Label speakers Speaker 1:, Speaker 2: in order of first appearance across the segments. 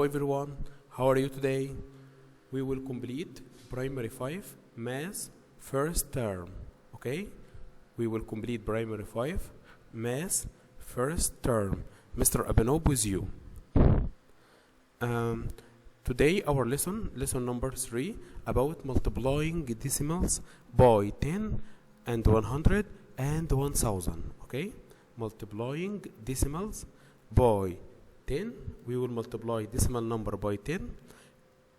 Speaker 1: Hello everyone, how are you today? We will complete primary 5 math first term. Okay? We will complete primary 5 math first term. Mr. Abenob with you. Today our lesson number 3, about multiplying decimals by 10 and 100 and 1000. Okay? Multiplying decimals by 10, we will multiply decimal number by 10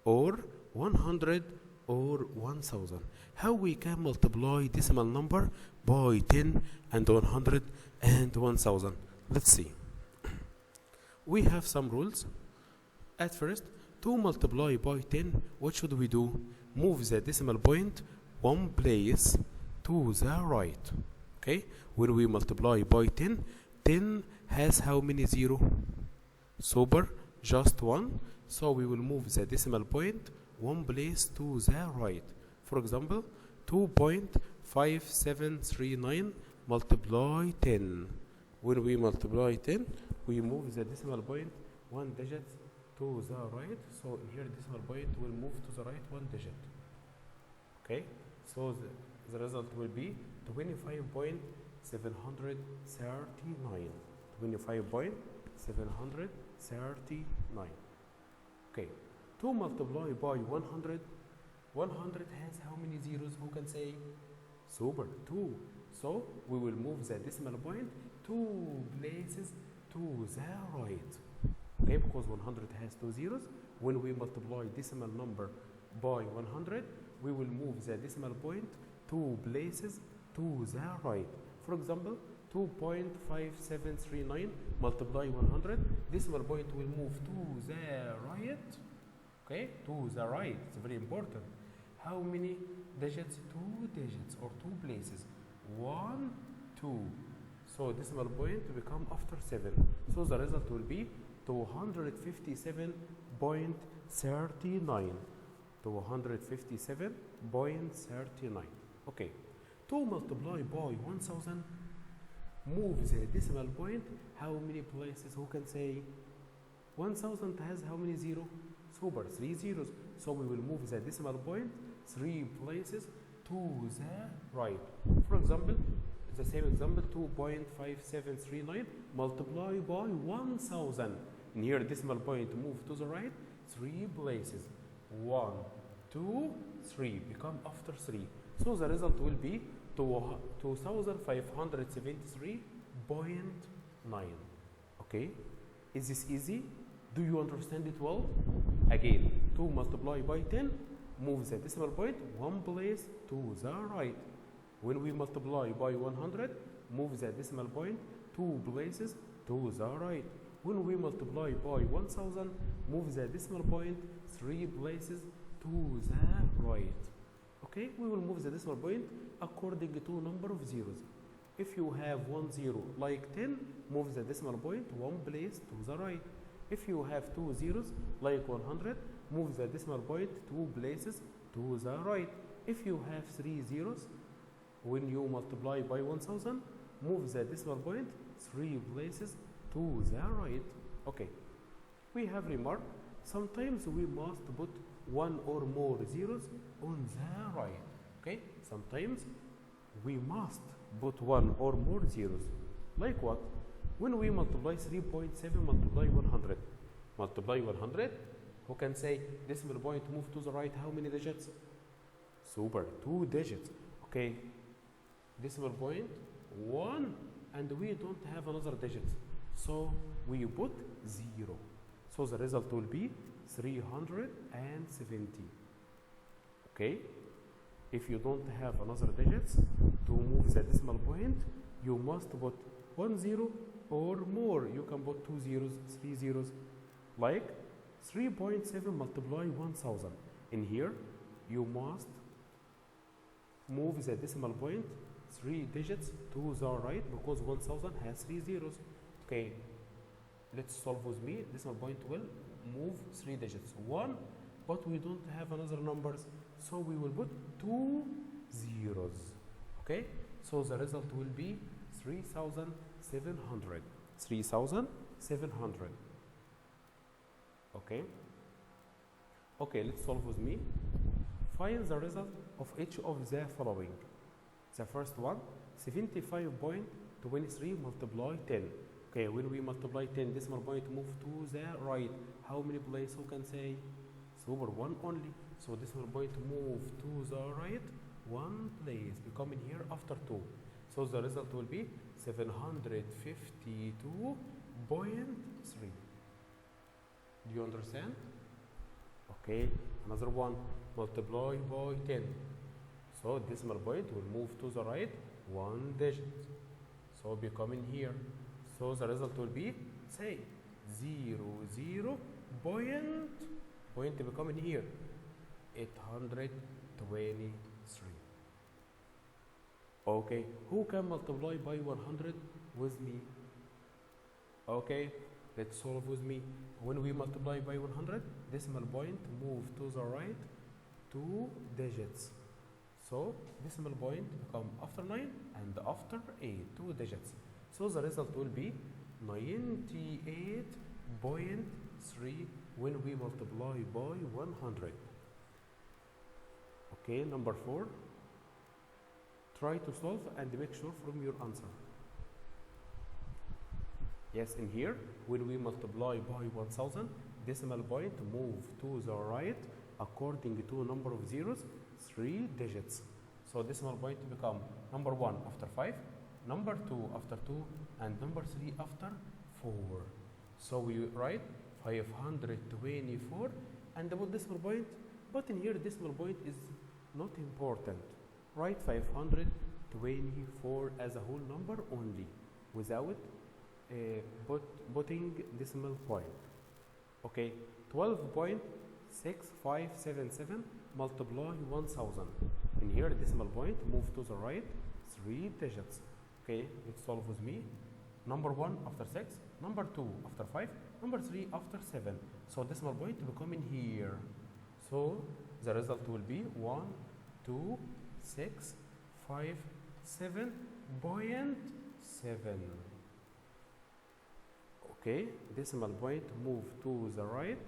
Speaker 1: or 100 or 1000. How we can multiply decimal number by 10 and 100 and 1000? Let's see. We have some rules. At first, to multiply by 10, what should we do? Move the decimal point one place to the right. Okay? When we multiply by 10, 10 has how many zero? Super, just one. So we will move the decimal point one place to the right. For example, 2.5739 multiply 10. When we multiply 10, we move the decimal point one digit to the right. So here decimal point will move to the right one digit. Okay, so the result will be 25.739. 25.739. Okay, to multiply by 100, 100 has how many zeros? Who can say? Super, 2. So we will move the decimal point 2 places to the right. Okay, because 100 has 2 zeros. When we multiply decimal number by 100, we will move the decimal point 2 places to the right. For example, 2.5739 multiply 100, decimal point will move to the right. Okay, to the right. It's very important. How many digits? 2 digits or 2 places. 1, 2. So decimal point will become after 7. So the result will be 257.39. 257.39. Okay. To multiply by 1000, move the decimal point how many places? Who can say? 1000 has how many zero? Super, 3 zeros. So we will move the decimal point 3 places to the right. For example, the same example, 2.5739 multiply by 1000. And here decimal point move to the right 3 places. 1, 2, 3. Become after 3. So the result will be 2573.9. Okay, is this easy? Do you understand it well? Again, to multiply by 10, move the decimal point one place to the right. When we multiply by 100, move the decimal point 2 places to the right. When we multiply by 1000, move the decimal point 3 places to the right. Okay, we will move the decimal point according to number of zeros. If you have 1 0 like 10, move the decimal point one place to the right. If you have 2 zeros like 100, move the decimal point 2 places to the right. If you have 3 zeros, when you multiply by 1000, move the decimal point 3 places to the right. Okay, we have remark. Sometimes we must put one or more zeros on the right. Okay, sometimes we must put one or more zeros. Like what? When we multiply 3.7 multiply 100. Multiply 100, who can say decimal point move to the right how many digits? Super, 2 digits. Okay, decimal point 1, and we don't have another digit. So we put 0. So the result will be 370. Okay, if you don't have another digits to move the decimal point, you must put 1 0 or more. You can put 2 zeros, 3 zeros, like 3.7 multiply 1000. In here, you must move the decimal point 3 digits to the right because 1000 has 3 zeros. Okay, let's solve with me. Decimal point will move 3 digits. 1, but we don't have another numbers, so we will put 2 zeros. Okay, so the result will be 3700. 3700. Okay. Okay, let's solve with me. Find the result of each of the following. The first one, 75.23 multiply 10. Okay, when we multiply 10, decimal point move to the right. How many places who can say? Super, one only. So decimal point move to the right, one place, becoming here after 2. So the result will be 752.3. Do you understand? Okay, another one, multiply by 10. So decimal point will move to the right, one digit. So becoming here. So the result will be, say, 0 point becoming here, 823. Okay, who can multiply by 100 with me? Okay, let's solve with me. When we multiply by 100, decimal point move to the right 2 digits. So decimal point become after 9 and after 8, 2 digits. So the result will be 98.3 when we multiply by 100. Okay, number 4. Try to solve and make sure from your answer. Yes, in here, when we multiply by 1000, decimal point move to the right according to number of zeros, 3 digits. So decimal point become number 1 after 5, number 2 after 2, and number 3 after 4. So we write 524 and put decimal point, but in here decimal point is not important. Write 524 as a whole number only, without putting decimal point. Okay, 12.6577 multiply 1000. In here decimal point move to the right 3 digits. Okay, let's solve with me. Number 1 after 6, number 2 after 5, number 3 after 7. So decimal point will come in here. So the result will be 12,657.7. Okay, decimal point move to the right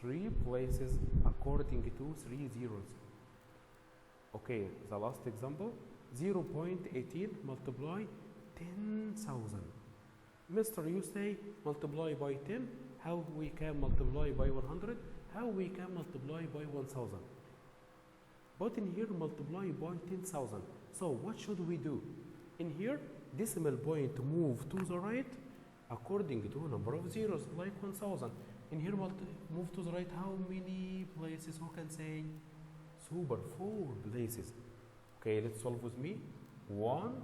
Speaker 1: 3 places according to 3 zeros. Okay, the last example, 0.18 multiply 10,000. Mr. You say multiply by 10, how we can multiply by 100, how we can multiply by 1000. But in here multiply by 10,000. So what should we do? In here decimal point move to the right according to number of zeros, like 1000. In here move to the right how many places? Who can say? Super, 4 places. Okay, let's solve with me. 1,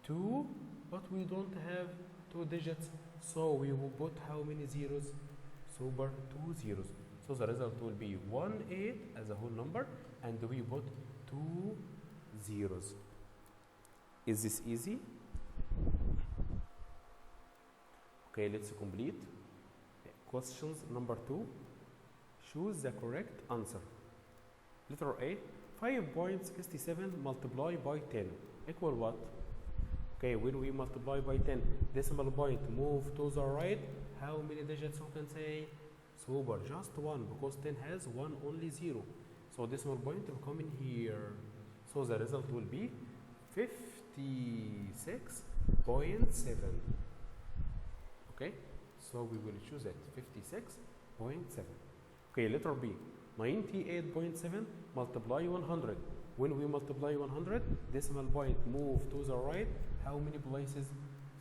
Speaker 1: 2, but we don't have 2 digits, so we will put how many zeros? Super, 2 zeros. So the result will be 18 as a whole number, and we put 2 zeros. Is this easy? Okay, let's complete. Questions number 2. Choose the correct answer. Letter A, 5.67 multiply by 10 equal what? Okay, when we multiply by 10, decimal point move to the right. How many digits who can say? Super, just 1, because 10 has 1 only 0. So decimal point will come in here. So the result will be 56.7. Okay, so we will choose it, 56.7. Okay, letter B, 98.7 multiply 100. When we multiply 100, decimal point move to the right. How many places?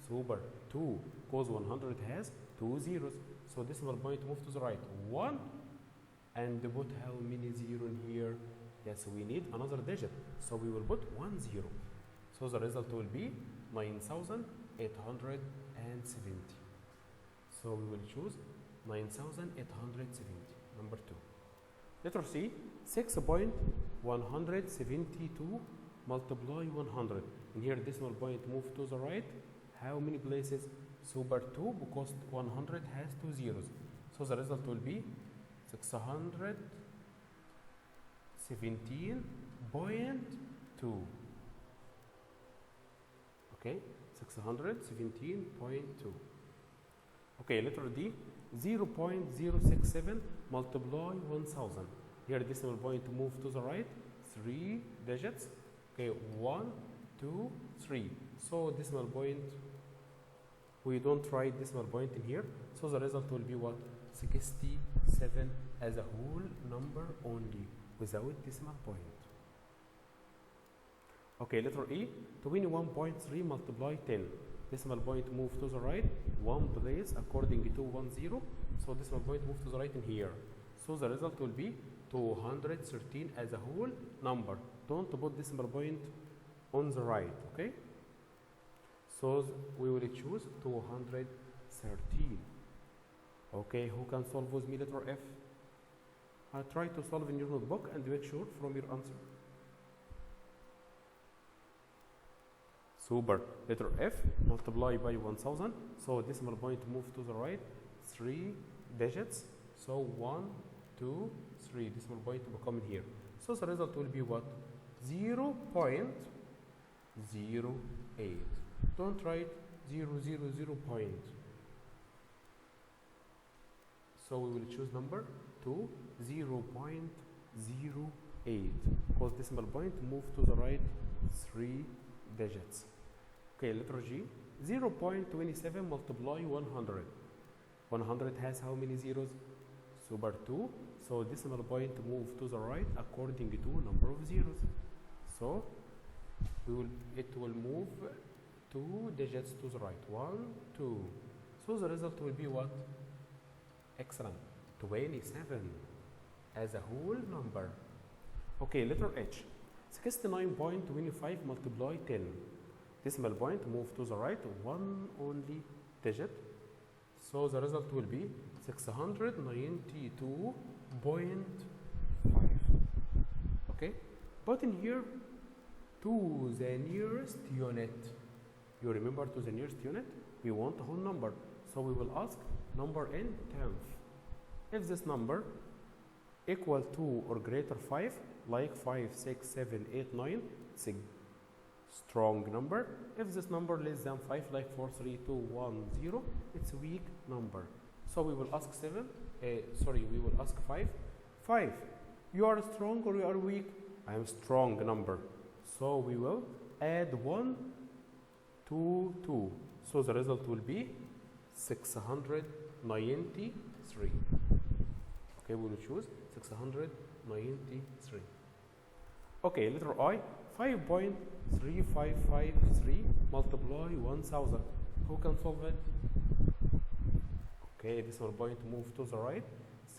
Speaker 1: Super, 2, because 100 has 2 zeros. So decimal point move to the right, 1, and put how many zero in here? Yes, we need another digit, so we will put 1 0. So the result will be 9,870. So we will choose 9,870, number 2. Letter C, 6.172 multiply 100. In here decimal point move to the right. How many places? Super, 2, because 100 has 2 zeros. So the result will be 617.2. Okay, 617.2. Okay, letter D, 0.067 multiply 1000. Here decimal point move to the right, 3 digits. Okay, 1, 2, 3. So decimal point, we don't write decimal point in here. So the result will be what? 67 as a whole number only, without decimal point. Okay, letter E, 21.3 multiply 10. Decimal point move to the right, 1 place according to 10. So decimal point move to the right in here. So the result will be 213 as a whole number. Don't put decimal point on the right, okay? So we will choose 213. Okay, who can solve with me letter F? Try to solve in your notebook and make sure from your answer. Super. Letter F, multiply by 1000. So decimal point move to the right, 3 digits. So 1, 2, 3. Decimal point will come in here. So the result will be what? 0.08. Don't write 0.00 point. So we will choose number 2, 0.08. Because decimal point move to the right 3 digits. Okay, letter G, 0.27 multiply 100. 100 has how many zeros? Super 2. So decimal point move to the right according to number of zeros. So it will move 2 digits to the right. 1, 2. So the result will be what? Excellent. 27 as a whole number. Okay, letter H. 69.25 multiply 10. Decimal point move to the right, 1 only digit. So the result will be 692.5. Okay, but in here to the nearest unit. You remember to the nearest unit? We want a whole number. So we will ask number in tenth. If this number equal to or greater 5, like 5, 6, 7, 8, 9, it's a strong number. If this number less than 5, like 4, 3, 2, 1, 0, it's a weak number. So we will ask we will ask 5. 5, you are strong or you are weak? I am strong number. So we will add 1 to 2. So the result will be 693. Okay, we will choose 693. Okay, letter I, 5.3553 multiply 1000. Who can solve it? Okay, decimal point move to the right,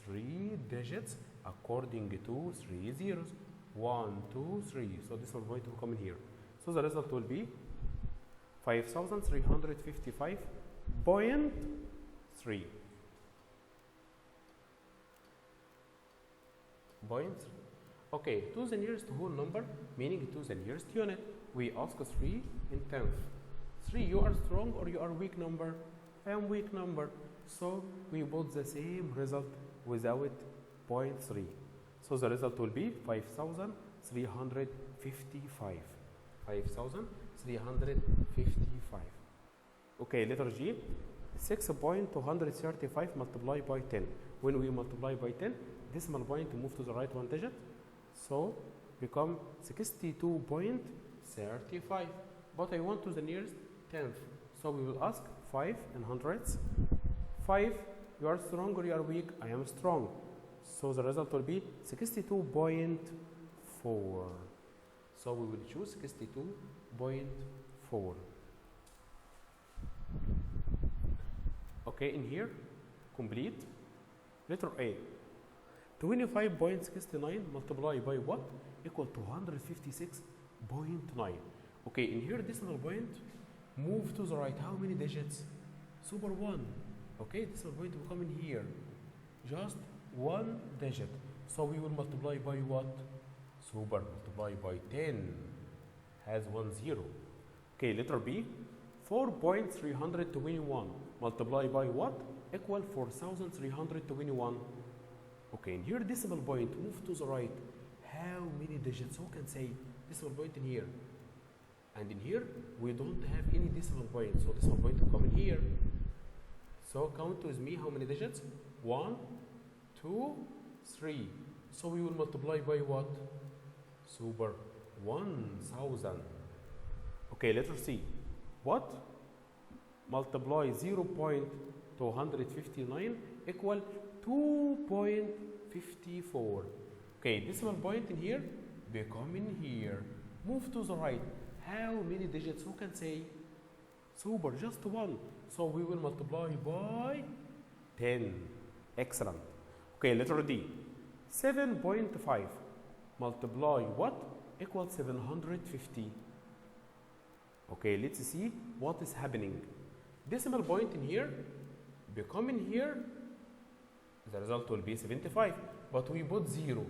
Speaker 1: 3 digits according to 3 zeros. 1, 2, 3. So decimal point will come in here. So the result will be 5,355.3. Okay, to the nearest whole number, meaning to the nearest unit, we ask 3 in tenth. 3, you are strong or you are weak number? I am weak number. So we put the same result without 0.3. So the result will be 5,355. 5,355. Okay, letter G, 6.235 multiplied by 10. When we multiply by 10, decimal point to move to the right 1 digit. So become 62.35. But I want to the nearest tenth. So we will ask 5 in hundreds. 5, you are strong or you are weak? I am strong. So the result will be 62.4. So we will choose 62.4. Okay, in here, complete. Letter A, 25.69 multiplied by what? Equal to 156.9. Okay, in here, decimal point, move to the right. How many digits? Super 1. Okay, decimal point will come in here. Just 1 digit. So we will multiply by what? Super, multiply by 10. Has 1 0. Okay, letter B, 4.321 multiply by what? Equal 4,321. Okay, and here decimal point, move to the right. How many digits? Who can say decimal point in here? And in here, we don't have any decimal point, so decimal point will come in here. So count with me how many digits? 1, 2, 3. So we will multiply by what? Super. 1000. Okay, letter C. What? Multiply 0.259 equal 2.54. Okay, decimal point in here, become in here. Move to the right. How many digits? Who can say? Super, just 1. So we will multiply by 10. Excellent. Okay, letter D. 7.5 multiply what? Equals 750. Okay, let's see what is happening. Decimal point in here, become in here, the result will be 75, but we put 0.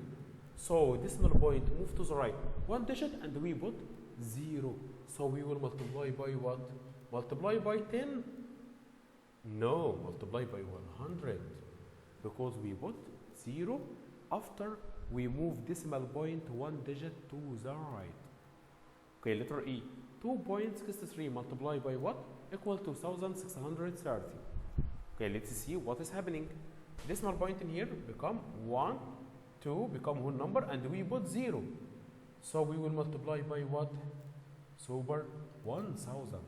Speaker 1: So decimal point move to the right 1 digit and we put 0. So we will multiply by what? Multiply by 10? No, multiply by 100, because we put 0 after we move decimal point 1 digit to the right. Okay, letter E. 2.63 multiplied by what? Equal to 2630. Okay, let's see what is happening. Decimal point in here become 1, 2 become whole number, and we put 0. So we will multiply by what? Super 1000.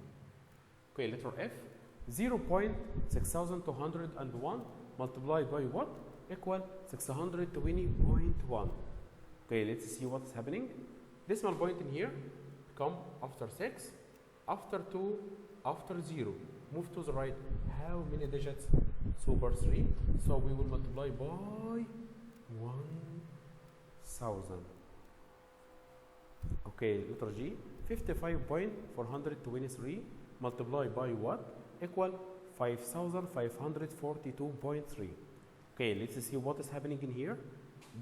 Speaker 1: Okay, letter F. 0.6201 multiplied by what? Equal 620.1. Okay, let's see what is happening. Decimal point in here come after 6, after 2, after 0. Move to the right. How many digits? Super 3. So we will multiply by 1000. Okay, letter G. 55.423 multiplied by what? Equal 5542.3. Okay, let's see what is happening in here.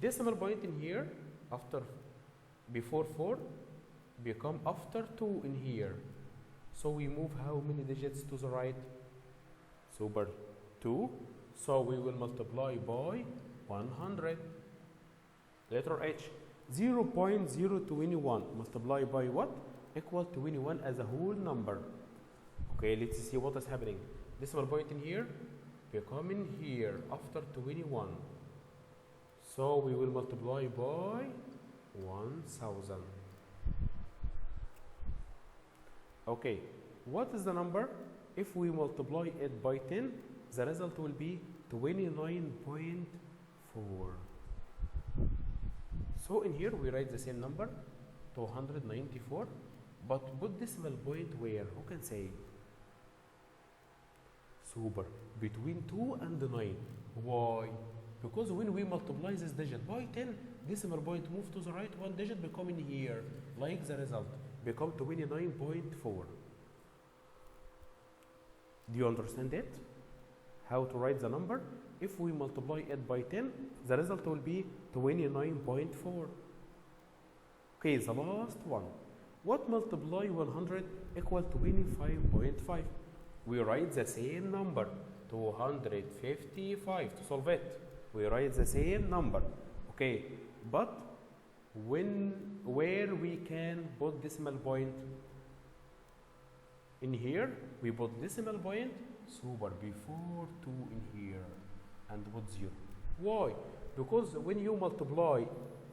Speaker 1: Decimal point in here after before 4 become after 2 in here. So we move how many digits to the right? Super 2. So we will multiply by 100. Letter H. 0.021 multiplied by what? Equal 21 as a whole number. Okay, let's see what is happening. Decimal point in here become in here after 21. So we will multiply by 1000. Okay, what is the number? If we multiply it by 10, the result will be 29.4. So in here we write the same number, 294, but put decimal point where? Who can say? Super. Between 2 and 9. Why? Because when we multiply this digit by 10, decimal point move to the right 1 digit become in here, like the result, become 29.4. Do you understand it? How to write the number? If we multiply it by 10, the result will be 29.4. Okay, the last one. What multiply 100 equal 25.5? We write the same number, 255. To solve it, we write the same number. Okay, but where we can put decimal point? In here, we put decimal point, super, before 2 in here, and put 0. Why? Because when you multiply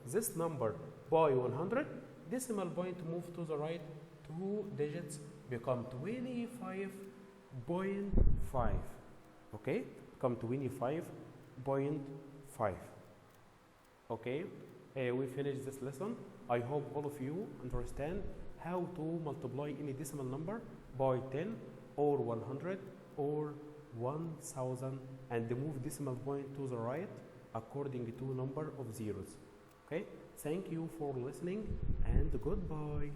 Speaker 1: this number by 100, decimal point move to the right 2 digits, become 25.5. Okay, become 25.5. Okay, we finished this lesson. I hope all of you understand how to multiply any decimal number by 10 or 100 or 1000 and move decimal point to the right according to number of zeros. Okay, thank you for listening and goodbye.